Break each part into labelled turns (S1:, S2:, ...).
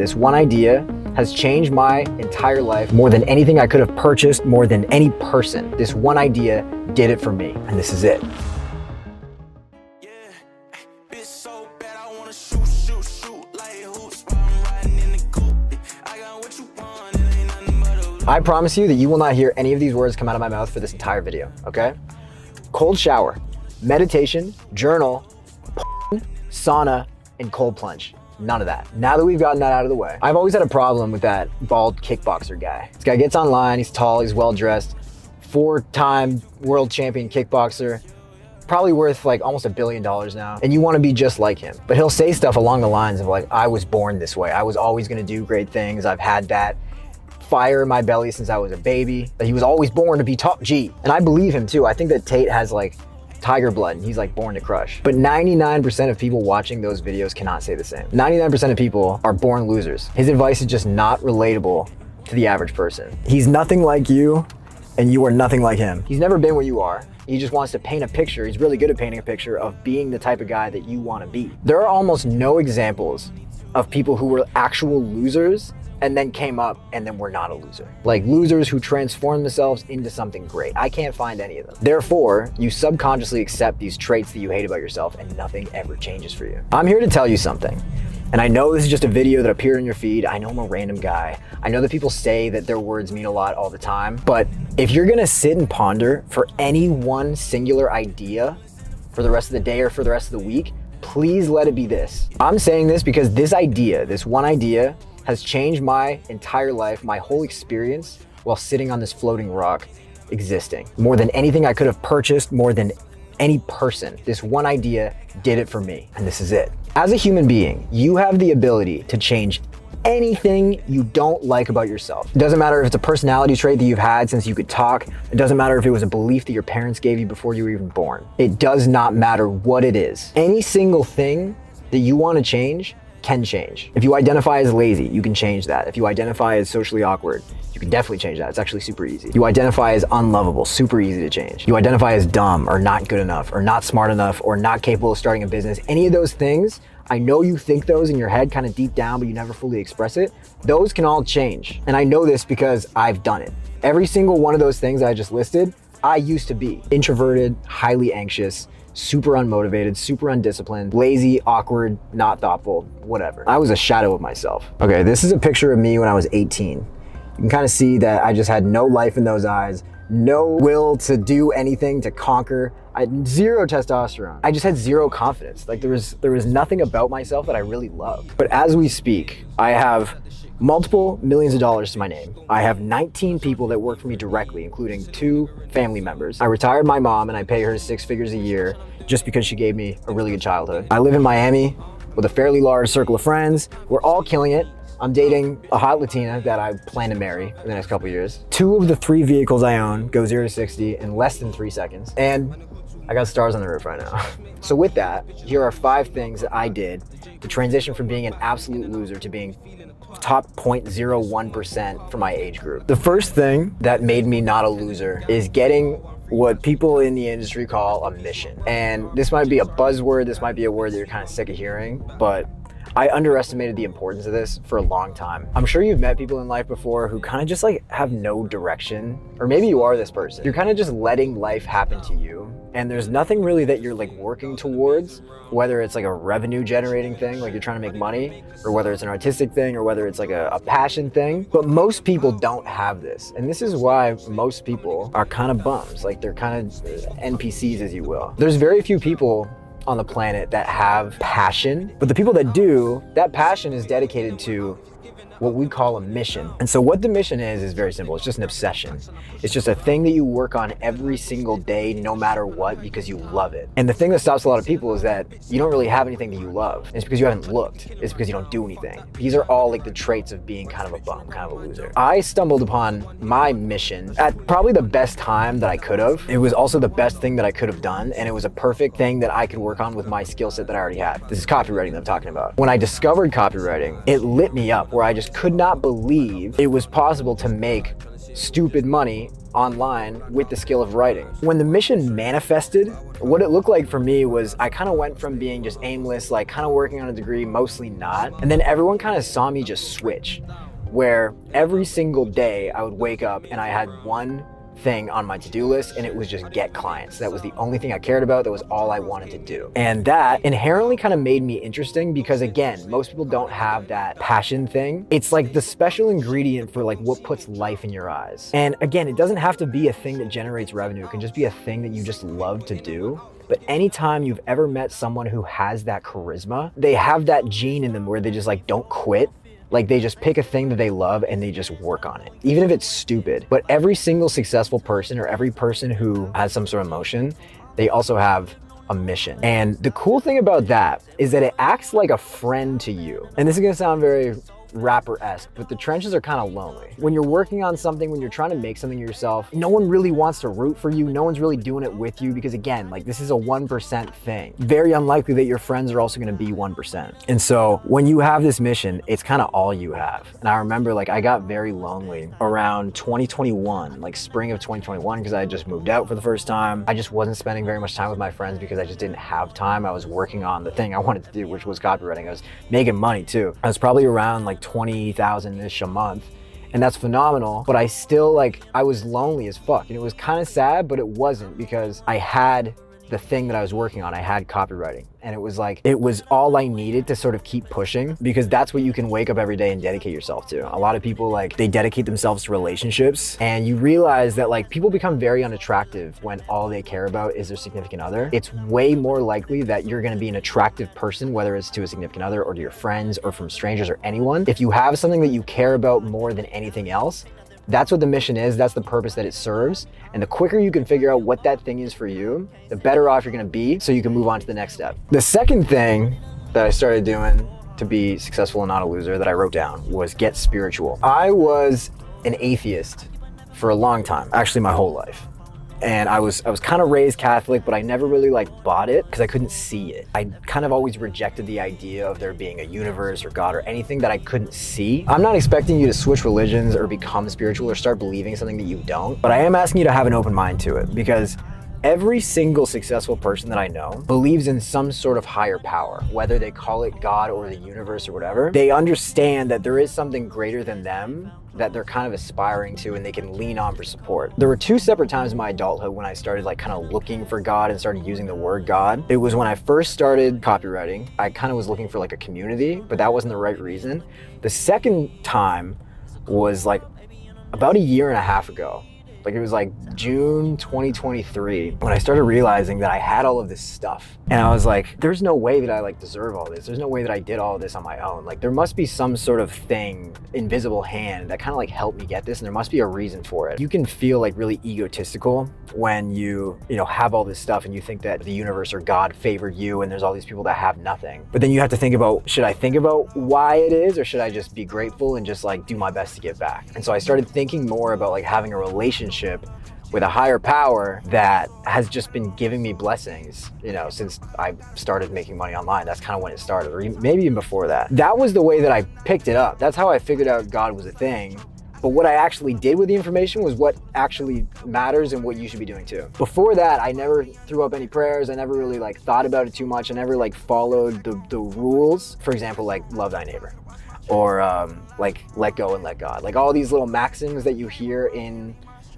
S1: This one idea has changed my entire life more than anything I could have purchased, more than any person. This one idea did it for me, and this is it. I promise you that you will not hear any of these words come out of my mouth for this entire video, okay? Cold shower, meditation, journal, sauna, and cold plunge. None of that. Now that we've gotten that out of the way, I've always had a problem with that bald kickboxer guy. This guy gets online, he's tall, he's well-dressed, 4-time world champion kickboxer, probably worth like almost $1 billion now, and you want to be just like him. But he'll say stuff along the lines of like, I was born this way. I was always going to do great things. I've had that fire in my belly since I was a baby. That he was always born to be top G. And I believe him too. I think that Tate has like tiger blood and he's like born to crush. But 99% of people watching those videos cannot say the same. 99% of people are born losers. His advice is just not relatable to the average person. He's nothing like you and you are nothing like him. He's never been where you are. He just wants to paint a picture. He's really good at painting a picture of being the type of guy that you want to be. There are almost no examples of people who were actual losers and then came up and then were not a loser. Like losers who transform themselves into something great. I can't find any of them. Therefore, you subconsciously accept these traits that you hate about yourself and nothing ever changes for you. I'm here to tell you something. And I know this is just a video that appeared in your feed. I know I'm a random guy. I know that people say that their words mean a lot all the time. But if you're gonna sit and ponder for any one singular idea for the rest of the day or for the rest of the week, please let it be this. I'm saying this because this idea, this one idea, has changed my entire life, my whole experience while sitting on this floating rock existing. More than anything I could have purchased, more than any person, this one idea did it for me, and this is it. As a human being, you have the ability to change anything you don't like about yourself. It doesn't matter if it's a personality trait that you've had since you could talk. It doesn't matter if it was a belief that your parents gave you before you were even born. It does not matter what it is. Any single thing that you want to change can change. If you identify as lazy, you can change that. If you identify as socially awkward, you can definitely change that. It's actually super easy. You identify as unlovable, super easy to change. You identify as dumb or not good enough or not smart enough or not capable of starting a business. Any of those things, I know you think those in your head kind of deep down, but you never fully express it. Those can all change. And I know this because I've done it. Every single one of those things I just listed, I used to be introverted, highly anxious, super unmotivated, super undisciplined, lazy, awkward, not thoughtful, whatever. I was a shadow of myself. Okay, this is a picture of me when I was 18. You can kind of see that I just had no life in those eyes, no will to do anything, to conquer. I had zero testosterone. I just had zero confidence. Like there was nothing about myself that I really loved. But as we speak, I have multiple millions of dollars to my name. I have 19 people that work for me directly, including 2 family members. I retired my mom and I pay her 6 figures a year just because she gave me a really good childhood. I live in Miami with a fairly large circle of friends. We're all killing it. I'm dating a hot Latina that I plan to marry in the next couple of years. 2 of the 3 vehicles I own go 0 to 60 in less than 3 seconds. And I got stars on the roof right now. So with that, here are 5 things that I did to transition from being an absolute loser to being top 0.01% for my age group. The first thing that made me not a loser is getting what people in the industry call a mission. And this might be a buzzword, this might be a word that you're kind of sick of hearing, but I underestimated the importance of this for a long time. I'm sure you've met people in life before who kind of just like have no direction, or maybe you are this person. You're kind of just letting life happen to you, and there's nothing really that you're like working towards, whether it's like a revenue generating thing, like you're trying to make money, or whether it's an artistic thing, or whether it's like a passion thing. But most people don't have this. And this is why most people are kind of bums. Like they're kind of NPCs, as you will. There's very few people on the planet that have passion, but the people that do, that passion is dedicated to what we call a mission. And so what the mission is very simple. It's just an obsession. It's just a thing that you work on every single day, no matter what, because you love it. And the thing that stops a lot of people is that you don't really have anything that you love. And it's because you haven't looked. It's because you don't do anything. These are all like the traits of being kind of a bum, kind of a loser. I stumbled upon my mission at probably the best time that I could have. It was also the best thing that I could have done. And it was a perfect thing that I could work on with my skill set that I already had. This is copywriting that I'm talking about. When I discovered copywriting, it lit me up where I just could not believe it was possible to make stupid money online with the skill of writing. When the mission manifested, what it looked like for me was I kind of went from being just aimless, like kind of working on a degree, mostly not. And then everyone kind of saw me just switch, where every single day I would wake up and I had one thing on my to-do list, and it was just get clients. That was the only thing I cared about. That was all I wanted to do. And that inherently kind of made me interesting because, again, most people don't have that passion thing. It's like the special ingredient for like what puts life in your eyes. And again, it doesn't have to be a thing that generates revenue. It can just be a thing that you just love to do. But anytime you've ever met someone who has that charisma, they have that gene in them where they just like don't quit. Like they just pick a thing that they love and they just work on it, even if it's stupid. But every single successful person or every person who has some sort of motion, they also have a mission. And the cool thing about that is that it acts like a friend to you. And this is gonna sound very rapper-esque, but the trenches are kind of lonely. When you're working on something, when you're trying to make something yourself, no one really wants to root for you. No one's really doing it with you because, again, like this is a 1% thing. Very unlikely that your friends are also going to be 1%. And so when you have this mission, it's kind of all you have. And I remember like I got very lonely around 2021, like spring of 2021, because I had just moved out for the first time. I just wasn't spending very much time with my friends because I just didn't have time. I was working on the thing I wanted to do, which was copywriting. I was making money too. I was probably around like 20,000-ish a month, and that's phenomenal, but I still I was lonely as fuck, and it was kind of sad, but it wasn't, because I had the thing that I was working on. I had copywriting, and it was all I needed to sort of keep pushing, because that's what you can wake up every day and dedicate yourself to. A lot of people they dedicate themselves to relationships, and you realize that people become very unattractive when all they care about is their significant other. It's way more likely that you're going to be an attractive person, whether it's to a significant other or to your friends or from strangers or anyone. If you have something that you care about more than anything else, that's what the mission is. That's the purpose that it serves. And the quicker you can figure out what that thing is for you, the better off you're gonna be, so you can move on to the next step. The second thing that I started doing to be successful and not a loser that I wrote down was get spiritual. I was an atheist for a long time, actually my whole life. And I was kind of raised Catholic, but I never really bought it because I couldn't see it. I kind of always rejected the idea of there being a universe or God or anything that I couldn't see. I'm not expecting you to switch religions or become spiritual or start believing something that you don't, but I am asking you to have an open mind to it, because every single successful person that I know believes in some sort of higher power, whether they call it God or the universe or whatever. They understand that there is something greater than them that they're kind of aspiring to, and they can lean on for support. There were two separate times in my adulthood when I started kind of looking for God and started using the word God. It was when I first started copywriting. I kind of was looking for a community, but that wasn't the right reason. The second time was about a year and a half ago. It was June 2023 when I started realizing that I had all of this stuff. And I was like, there's no way that I deserve all this. There's no way that I did all of this on my own. There must be some sort of thing, invisible hand, that kind of helped me get this, and there must be a reason for it. You can feel really egotistical when you have all this stuff and you think that the universe or God favored you and there's all these people that have nothing. But then you have to think about, should I think about why it is, or should I just be grateful and just do my best to give back? And so I started thinking more about having a relationship with a higher power that has just been giving me blessings, since I started making money online. That's kind of when it started, or maybe even before that. That was the way that I picked it up. That's how I figured out God was a thing. But what I actually did with the information was what actually matters and what you should be doing too. Before that, I never threw up any prayers. I never really thought about it too much. I never followed the rules. For example, love thy neighbor, or let go and let God. All these little maxims that you hear in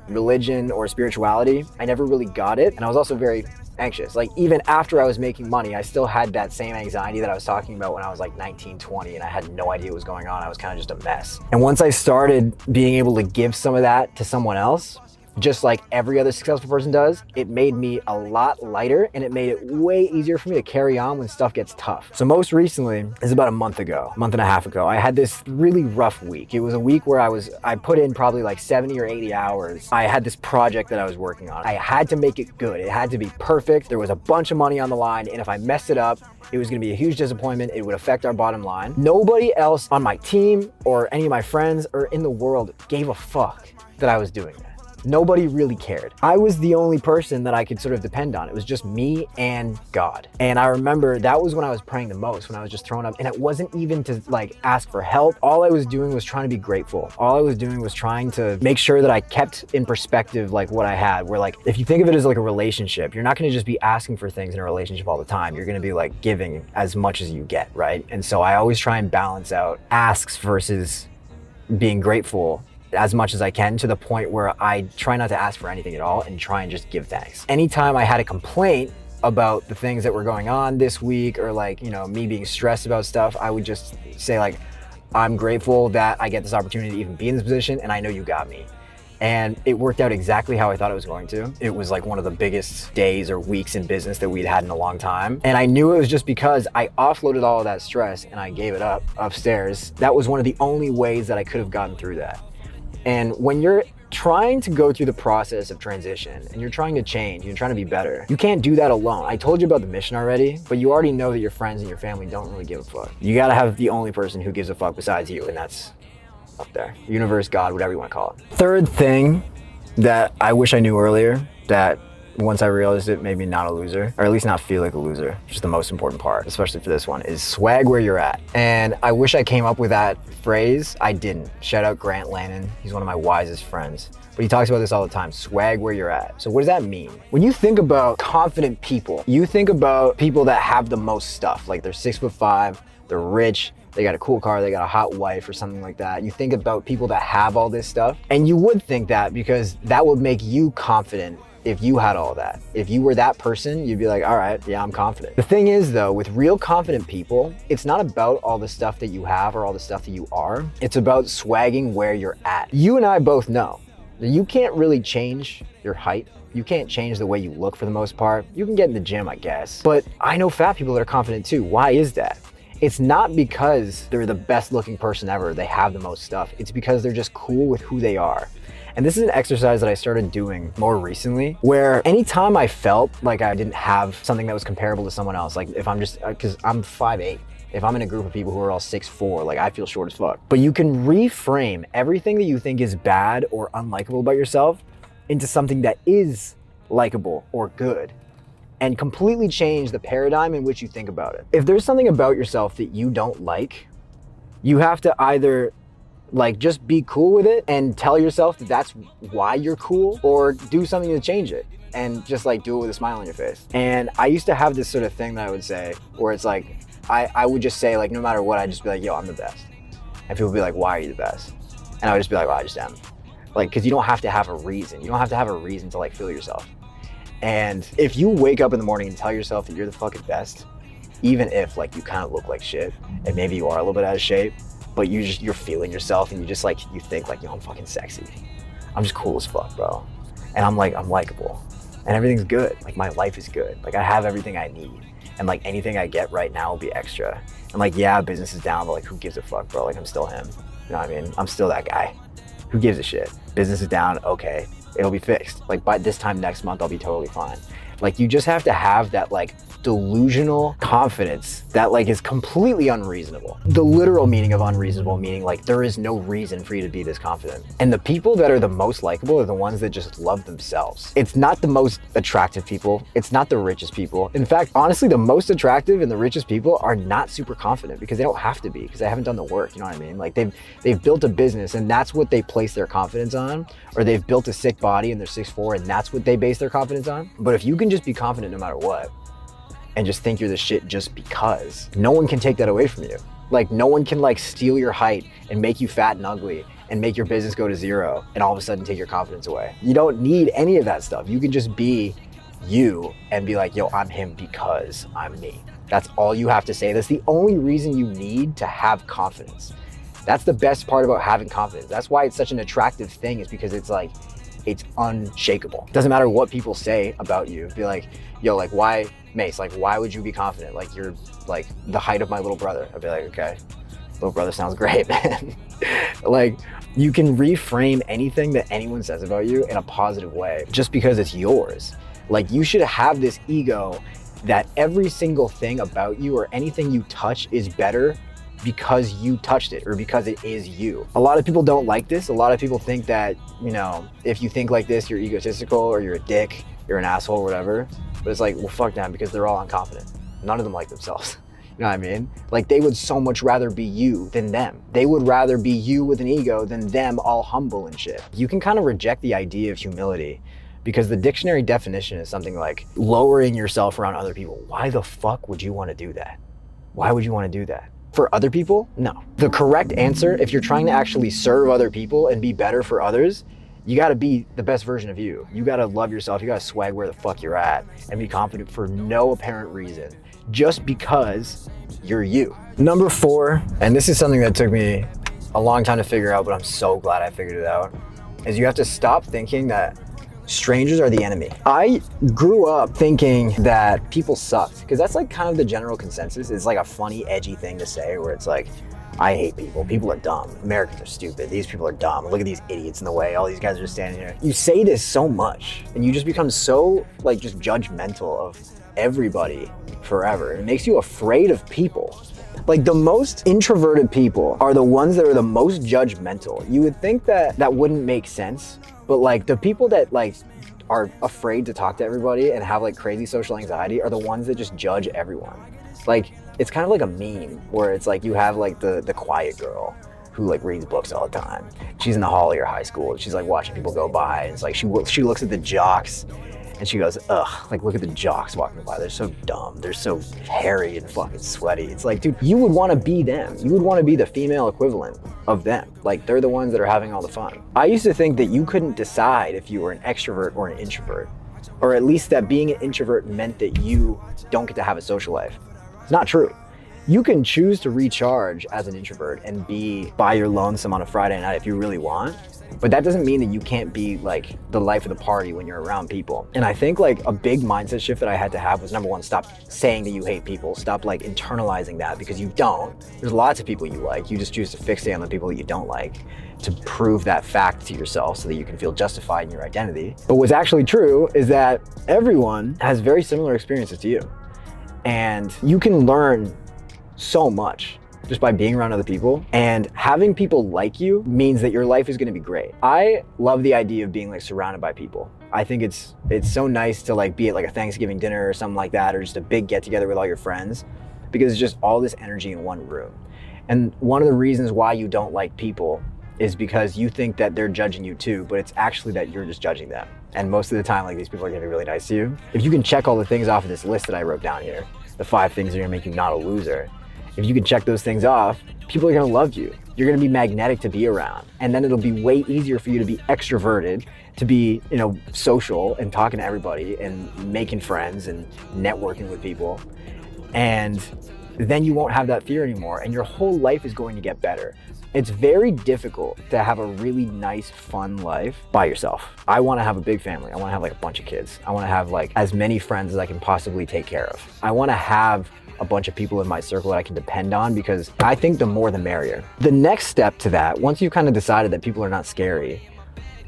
S1: religion or spirituality, I never really got it. And I was also very anxious. Even after I was making money, I still had that same anxiety that I was talking about when I was 19, 20, and I had no idea what was going on. I was kind of just a mess. And once I started being able to give some of that to someone else, just like every other successful person does, it made me a lot lighter, and it made it way easier for me to carry on when stuff gets tough. So most recently is about a month and a half ago, I had this really rough week. It was a week where I put in probably 70 or 80 hours. I had this project that I was working on. I had to make it good. It had to be perfect. There was a bunch of money on the line, and if I messed it up, it was gonna be a huge disappointment. It would affect our bottom line. Nobody else on my team or any of my friends or in the world gave a fuck that I was doing that. Nobody really cared. I was the only person that I could sort of depend on. It was just me and God. And I remember that was when I was praying the most, when I was just throwing up. And it wasn't even to like ask for help. All I was doing was trying to be grateful. All I was doing was trying to make sure that I kept in perspective like what I had, where like, if you think of it as like a relationship, you're not gonna just be asking for things in a relationship all the time. You're gonna be like giving as much as you get, right? And so I always try and balance out asks versus being grateful as much as I can, to the point where I try not to ask for anything at all and try and just give thanks. Anytime I had a complaint about the things that were going on this week, or like, you know, me being stressed about stuff, I would just say like, I'm grateful that I get this opportunity to even be in this position, and I know you got me. And it worked out exactly how I thought it was going to. It was like one of the biggest days or weeks in business that we'd had in a long time. And I knew it was just because I offloaded all of that stress and I gave it up upstairs. That was one of the only ways that I could have gotten through that. And when you're trying to go through the process of transition and you're trying to change, you're trying to be better, you can't do that alone. I told you about the mission already, but you already know that your friends and your family don't really give a fuck. You gotta have the only person who gives a fuck besides you, and that's up there. Universe, God, whatever you want to call it. Third thing that I wish I knew earlier, that once I realized it made me not a loser, or at least not feel like a loser, which is the most important part, especially for this one, is swag where you're at. And I wish I came up with that phrase. I didn't. Shout out Grant Lannon. He's one of my wisest friends. But he talks about this all the time, swag where you're at. So what does that mean? When you think about confident people, you think about people that have the most stuff, like they're 6'5", they're rich, they got a cool car, they got a hot wife or something like that. You think about people that have all this stuff, and you would think that because that would make you confident if you had all that. If you were that person, you'd be like, all right, yeah, I'm confident. The thing is though, with real confident people, it's not about all the stuff that you have or all the stuff that you are. It's about swagging where you're at. You and I both know that you can't really change your height. You can't change the way you look for the most part. You can get in the gym, I guess. But I know fat people that are confident too. Why is that? It's not because they're the best looking person ever, they have the most stuff. It's because they're just cool with who they are. And this is an exercise that I started doing more recently, where anytime I felt like I didn't have something that was comparable to someone else, like if I'm just, cause I'm 5'8", if I'm in a group of people who are all 6'4", like I feel short as fuck. But you can reframe everything that you think is bad or unlikable about yourself into something that is likable or good, and completely change the paradigm in which you think about it. If there's something about yourself that you don't like, you have to either like just be cool with it and tell yourself that that's why you're cool, or do something to change it and just like do it with a smile on your face. And I used to have this sort of thing that I would say, where it's like, I would just say like, no matter what, I'd just be like, yo, I'm the best. And people would be like, why are you the best? And I would just be like, well, I just am. Like, cause you don't have to have a reason. You don't have to have a reason to like feel yourself. And if you wake up in the morning and tell yourself that you're the fucking best, even if like you kind of look like shit and maybe you are a little bit out of shape, but you're feeling yourself and you just like, you think like, yo, I'm fucking sexy. I'm just cool as fuck, bro. And I'm likable and everything's good. Like my life is good. Like I have everything I need. And like anything I get right now will be extra. And like, yeah, business is down, but like who gives a fuck, bro? Like I'm still him. You know what I mean? I'm still that guy. Who gives a shit? Business is down, okay. It'll be fixed. Like by this time next month, I'll be totally fine. Like you just have to have that like delusional confidence that like is completely unreasonable. The literal meaning of unreasonable, meaning like there is no reason for you to be this confident. And the people that are the most likable are the ones that just love themselves. It's not the most attractive people. It's not the richest people. In fact, honestly, the most attractive and the richest people are not super confident because they don't have to be, because they haven't done the work. You know what I mean? Like they've built a business and that's what they place their confidence on, or they've built a sick body and they're 6'4" and that's what they base their confidence on. But if you can just be confident no matter what, and just think you're the shit just because, no one can take that away from you. Like no one can like steal your height and make you fat and ugly and make your business go to zero and all of a sudden take your confidence away. You don't need any of that stuff. You can just be you and be like, yo, I'm him because I'm me. That's all you have to say. That's the only reason you need to have confidence. That's the best part about having confidence. That's why it's such an attractive thing, is because it's like, it's unshakable. Doesn't matter what people say about you. Be like, yo, like why, Mace, like why would you be confident? Like you're like the height of my little brother. I'd be like, okay, little brother sounds great, man. Like you can reframe anything that anyone says about you in a positive way just because it's yours. Like you should have this ego that every single thing about you or anything you touch is better because you touched it or because it is you. A lot of people don't like this. A lot of people think that, you know, if you think like this, you're egotistical or you're a dick, you're an asshole or whatever. But it's like, well, fuck them, because they're all unconfident. None of them like themselves. You know what I mean? Like, they would so much rather be you than them. They would rather be you with an ego than them all humble and shit. You can kind of reject the idea of humility because the dictionary definition is something like lowering yourself around other people. Why the fuck would you want to do that? Why would you want to do that? For other people? No. The correct answer, if you're trying to actually serve other people and be better for others, you gotta be the best version of you. You gotta love yourself. You gotta swag where the fuck you're at and be confident for no apparent reason, just because you're you. Number 4, and this is something that took me a long time to figure out, but I'm so glad I figured it out, is you have to stop thinking that strangers are the enemy. I grew up thinking that people sucked, because that's like kind of the general consensus. It's like a funny, edgy thing to say where it's like, I hate people. People are dumb. Americans are stupid. These people are dumb. Look at these idiots in the way. All these guys are just standing here. You say this so much and you just become so like just judgmental of everybody forever. It makes you afraid of people. Like, the most introverted people are the ones that are the most judgmental. You would think that that wouldn't make sense, but like the people that like are afraid to talk to everybody and have like crazy social anxiety are the ones that just judge everyone. Like, it's kind of like a meme where it's like you have like the quiet girl who like reads books all the time. She's in the hall of your high school and she's like watching people go by, and it's like she looks at the jocks and she goes, ugh, like, look at the jocks walking by. They're so dumb. They're so hairy and fucking sweaty. It's like, dude, you would want to be them. You would want to be the female equivalent of them. Like, they're the ones that are having all the fun. I used to think that you couldn't decide if you were an extrovert or an introvert, or at least that being an introvert meant that you don't get to have a social life. It's not true. You can choose to recharge as an introvert and be by your lonesome on a Friday night if you really want, but that doesn't mean that you can't be like the life of the party when you're around people. And I think like a big mindset shift that I had to have was, number 1, stop saying that you hate people. Stop like internalizing that, because you don't. There's lots of people you like. You just choose to fixate on the people that you don't like to prove that fact to yourself so that you can feel justified in your identity. But what's actually true is that everyone has very similar experiences to you. And you can learn so much just by being around other people, and having people like you means that your life is going to be great. I love the idea of being like surrounded by people. I think it's so nice to like be at like a Thanksgiving dinner or something like that, or just a big get together with all your friends, because it's just all this energy in one room. And one of the reasons why you don't like people is because you think that they're judging you too, but it's actually that you're just judging them. And most of the time, like, these people are going to be really nice to you. If you can check all the things off of this list that I wrote down here, the 5 things that are going to make you not a loser, if you can check those things off, people are gonna love you. You're gonna be magnetic to be around. And then it'll be way easier for you to be extroverted, to be, you know, social and talking to everybody and making friends and networking with people. And then you won't have that fear anymore, and your whole life is going to get better. It's very difficult to have a really nice, fun life by yourself. I wanna have a big family. I wanna have like a bunch of kids. I wanna have like as many friends as I can possibly take care of. I wanna have a bunch of people in my circle that I can depend on, because I think the more the merrier. The next step to that, once you've kind of decided that people are not scary,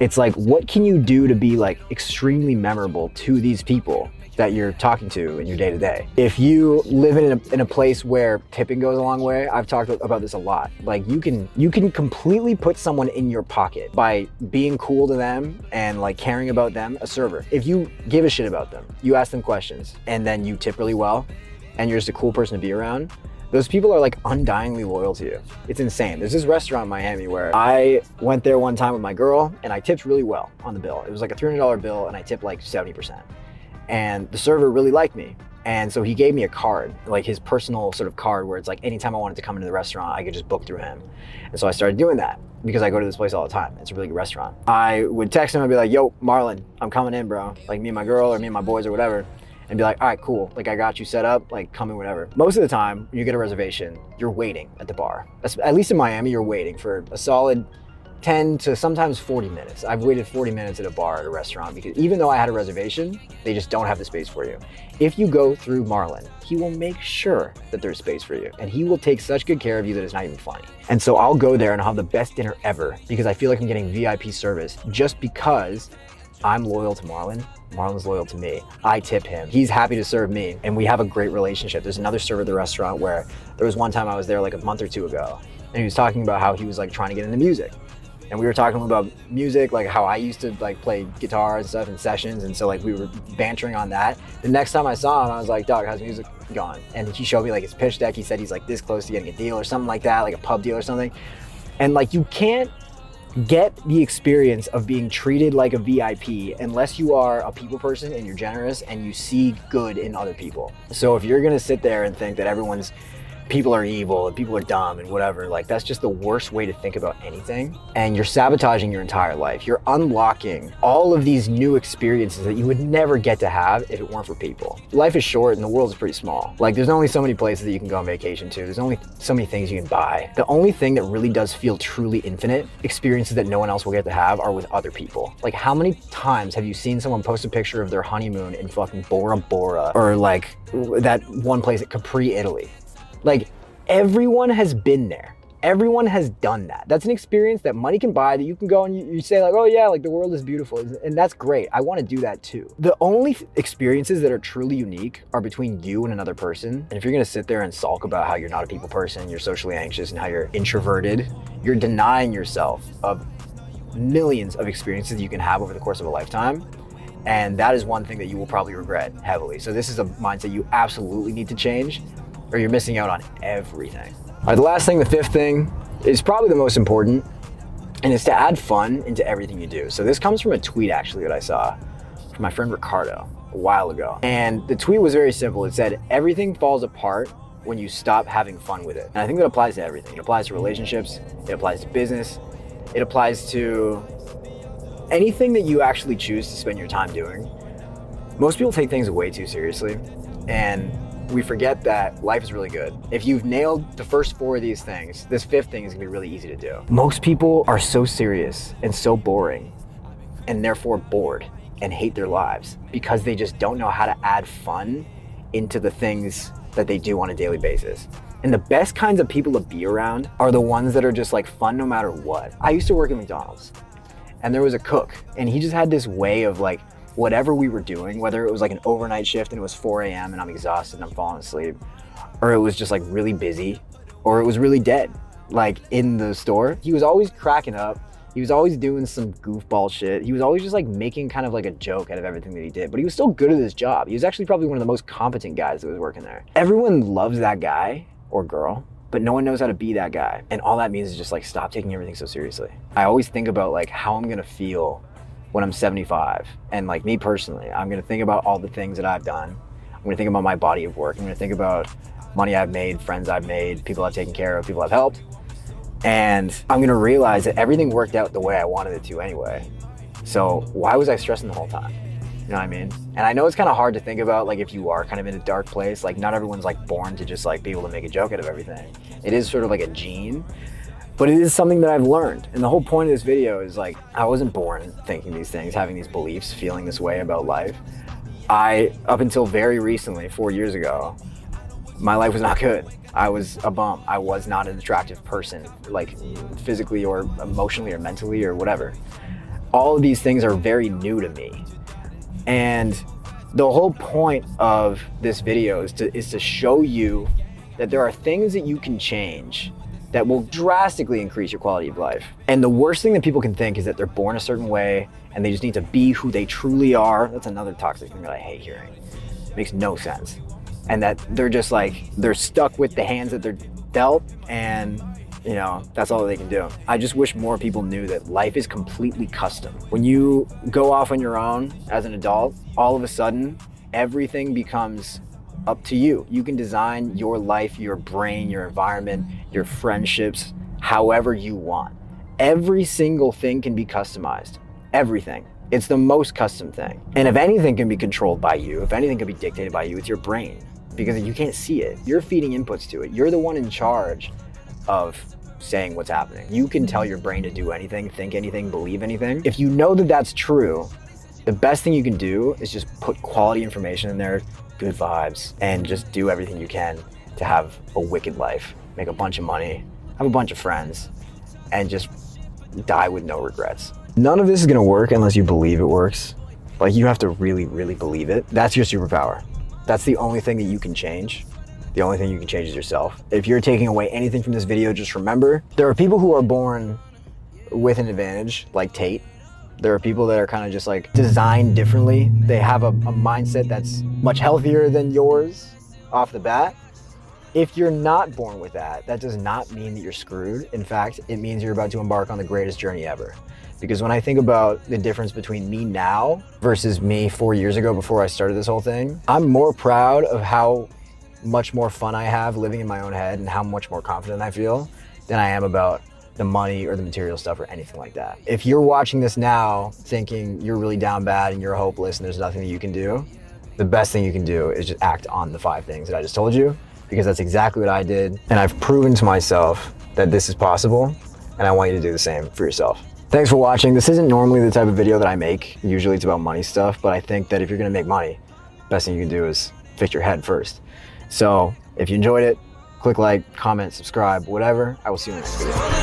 S1: it's like, what can you do to be like extremely memorable to these people that you're talking to in your day to day? If you live in a place where tipping goes a long way, I've talked about this a lot. Like, you can completely put someone in your pocket by being cool to them and like caring about them. A server, if you give a shit about them, you ask them questions, and then you tip really well, and you're just a cool person to be around, those people are like undyingly loyal to you. It's insane. There's this restaurant in Miami where I went there one time with my girl, and I tipped really well on the bill. It was like a $300 bill, and I tipped like 70%. And the server really liked me. And so he gave me a card, like his personal sort of card, where it's like anytime I wanted to come into the restaurant, I could just book through him. And so I started doing that because I go to this place all the time. It's a really good restaurant. I would text him and be like, yo, Marlon, I'm coming in, bro. Like, me and my girl or me and my boys or whatever. And be like, all right, cool. Like, I got you set up, like, come in, whatever. Most of the time, when you get a reservation, you're waiting at the bar. At least in Miami, you're waiting for a solid 10 to sometimes 40 minutes. I've waited 40 minutes at a bar at a restaurant because even though I had a reservation, they just don't have the space for you. If you go through Marlon, he will make sure that there's space for you, and he will take such good care of you that it's not even funny. And so I'll go there and I'll have the best dinner ever because I feel like I'm getting VIP service just because I'm loyal to Marlon. Marlon's loyal to me. I tip him. He's happy to serve me, and we have a great relationship. There's another server at the restaurant where there was one time I was there like a month or two ago, and he was talking about how he was like trying to get into music. And we were talking about music, like how I used to like play guitar and stuff in sessions. And so like we were bantering on that. The next time I saw him, I was like, dog, how's music going? And he showed me like his pitch deck. He said he's like this close to getting a deal or something like that, like a pub deal or something. And like you can't get the experience of being treated like a VIP unless you are a people person and you're generous and you see good in other people. So if you're gonna sit there and think that people are evil and people are dumb and whatever, like that's just the worst way to think about anything. And you're sabotaging your entire life. You're unlocking all of these new experiences that you would never get to have if it weren't for people. Life is short and the world is pretty small. Like there's only so many places that you can go on vacation to. There's only so many things you can buy. The only thing that really does feel truly infinite, experiences that no one else will get to have, are with other people. Like how many times have you seen someone post a picture of their honeymoon in fucking Bora Bora or like that one place at Capri, Italy? Like everyone has been there. Everyone has done that. That's an experience that money can buy, that you can go and you say like, oh yeah, like the world is beautiful. And that's great. I want to do that too. The only experiences that are truly unique are between you and another person. And if you're going to sit there and sulk about how you're not a people person, you're socially anxious and how you're introverted, you're denying yourself of millions of experiences you can have over the course of a lifetime. And that is one thing that you will probably regret heavily. So this is a mindset you absolutely need to change, or you're missing out on everything. All right, the last thing, the fifth thing, is probably the most important, and it's to add fun into everything you do. So this comes from a tweet actually that I saw from my friend Ricardo a while ago. And the tweet was very simple. It said, everything falls apart when you stop having fun with it. And I think that applies to everything. It applies to relationships, it applies to business, it applies to anything that you actually choose to spend your time doing. Most people take things way too seriously, and we forget that life is really good. If you've nailed the first 4 of these things, this 5th thing is gonna be really easy to do. Most people are so serious and so boring, and therefore bored and hate their lives because they just don't know how to add fun into the things that they do on a daily basis. And the best kinds of people to be around are the ones that are just like fun no matter what. I used to work at McDonald's, and there was a cook, and he just had this way of like, whatever we were doing, whether it was like an overnight shift and it was 4 a.m. and I'm exhausted and I'm falling asleep, or it was just like really busy, or it was really dead, like in the store, he was always cracking up. He was always doing some goofball shit. He was always just like making kind of like a joke out of everything that he did, but he was still good at his job. He was actually probably one of the most competent guys that was working there. Everyone loves that guy or girl, but no one knows how to be that guy. And all that means is just like stop taking everything so seriously. I always think about like how I'm gonna feel when I'm 75. And like me personally, I'm gonna think about all the things that I've done. I'm gonna think about my body of work. I'm gonna think about money I've made, friends I've made, people I've taken care of, people I've helped. And I'm gonna realize that everything worked out the way I wanted it to anyway. So why was I stressing the whole time? You know what I mean? And I know it's kind of hard to think about, like if you are kind of in a dark place, like not everyone's like born to just like be able to make a joke out of everything. It is sort of like a gene. But it is something that I've learned. And the whole point of this video is like, I wasn't born thinking these things, having these beliefs, feeling this way about life. Up until very recently, 4 years ago, my life was not good. I was a bum. I was not an attractive person, like physically or emotionally or mentally or whatever. All of these things are very new to me. And the whole point of this video is to show you that there are things that you can change that will drastically increase your quality of life. And the worst thing that people can think is that they're born a certain way and they just need to be who they truly are. That's another toxic thing that I hate hearing. It makes no sense. And that they're just like, they're stuck with the hands that they're dealt, and you know, that's all they can do. I just wish more people knew that life is completely custom. When you go off on your own as an adult, all of a sudden, everything becomes up to you. You can design your life, your brain, your environment, your friendships, however you want. Every single thing can be customized. Everything. It's the most custom thing. And if anything can be controlled by you, if anything can be dictated by you, it's your brain, because you can't see it. You're feeding inputs to it. You're the one in charge of saying what's happening. You can tell your brain to do anything, think anything, believe anything. If you know that that's true, the best thing you can do is just put quality information in there, good vibes, and just do everything you can to have a wicked life, make a bunch of money, have a bunch of friends, and just die with no regrets. None of this is gonna work unless you believe it works. Like, you have to really, really believe it. That's your superpower. That's the only thing that you can change. The only thing you can change is yourself. If you're taking away anything from this video, just remember, there are people who are born with an advantage, like Tate. There are people that are kind of just like designed differently. They have a mindset that's much healthier than yours off the bat. If you're not born with that, that does not mean that you're screwed. In fact, it means you're about to embark on the greatest journey ever. Because when I think about the difference between me now versus me 4 years ago before I started this whole thing, I'm more proud of how much more fun I have living in my own head and how much more confident I feel than I am about the money or the material stuff or anything like that. If you're watching this now thinking you're really down bad and you're hopeless and there's nothing that you can do, the best thing you can do is just act on the 5 things that I just told you, because that's exactly what I did. And I've proven to myself that this is possible, and I want you to do the same for yourself. Thanks for watching. This isn't normally the type of video that I make. Usually it's about money stuff, but I think that if you're gonna make money, best thing you can do is fix your head first. So if you enjoyed it, click like, comment, subscribe, whatever. I will see you in the next video.